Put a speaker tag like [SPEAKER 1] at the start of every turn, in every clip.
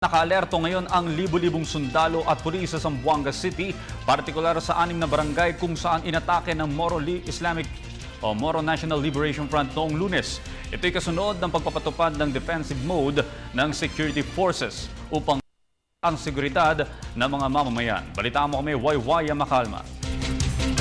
[SPEAKER 1] Naka-alerto ngayon ang libu-libong sundalo at pulis sa Zamboanga City, partikular sa 6 na barangay kung saan inatake ng Moro National Liberation Front noong Lunes. Ito'y kasunod ng pagpapatupad ng defensive mode ng security forces upang ang seguridad ng mga mamamayan. Balitaan mo kami, Waywaya Makalma.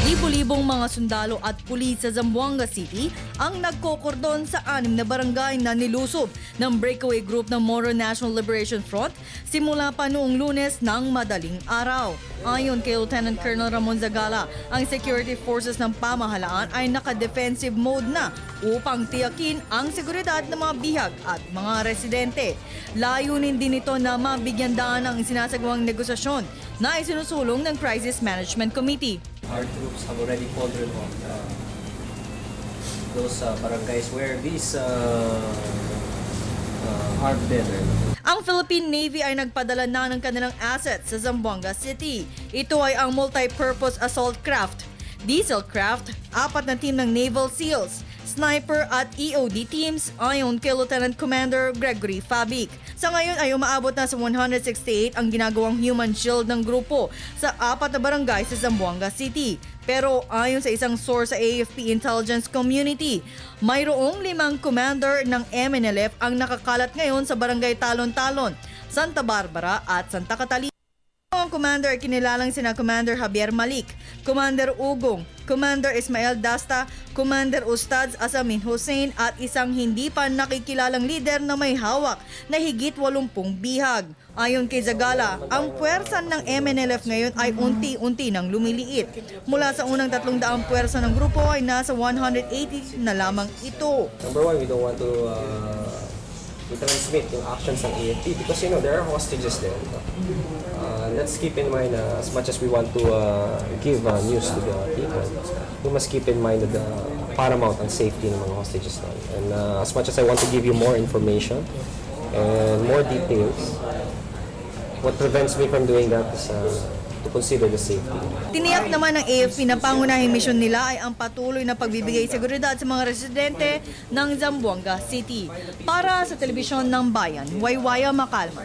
[SPEAKER 2] Libo-libong mga sundalo at pulis sa Zamboanga City ang nagkokordon sa 6 na barangay na nilusob ng breakaway group ng Moro National Liberation Front simula pa noong Lunes ng madaling araw. Ayon kay Lieutenant Colonel Ramon Zagala, ang security forces ng pamahalaan ay naka-defensive mode na upang tiyakin ang seguridad ng mga bihag at mga residente. Layunin din ito na mabigyan daan ang sinasagawang negosasyon na isinusulong ng Crisis Management Committee.
[SPEAKER 3] Our troops have already cordoned off those barangays where these armed men are.
[SPEAKER 2] Ang Philippine Navy ay nagpadala na ng kanilang assets sa Zamboanga City. Ito ay ang multi-purpose assault craft, diesel craft, 4 na team ng Naval SEALs, sniper at EOD teams ayon kay Lieutenant Commander Gregory Fabic. Sa ngayon ay umaabot na sa 168 ang ginagawang human shield ng grupo sa 4 na barangay sa Zamboanga City. Pero ayon sa isang source sa AFP Intelligence Community, mayroong 5 commander ng MNLF ang nakakalat ngayon sa barangay Talon-Talon, Santa Barbara at Santa Catalina. Ang commander ay kinilalang sina Commander Javier Malik, Commander Ugong, Commander Ismael Dasta, Commander Ustads Asamin Hussein at isang hindi pa nakikilalang lider na may hawak na higit 80 bihag. Ayon kay Zagala, ang puwersa ng MNLF ngayon ay unti-unti nang lumiliit. Mula sa unang 300 puwersa ng grupo ay nasa 180 na lamang ito.
[SPEAKER 3] Number one, we don't want to transmit yung actions ng AFP because there are hostages there. Let's keep in mind as much as we want to give news to the people, we must keep in mind the paramount ang safety ng mga hostages na. And as much as I want to give you more information and more details, what prevents me from doing that is to consider the safety.
[SPEAKER 2] Tiniyak naman ng AFP na pangunahing misyon nila ay ang patuloy na pagbibigay seguridad sa mga residente ng Zamboanga City. Para sa Telebisyon ng Bayan, Waywaya Makalma.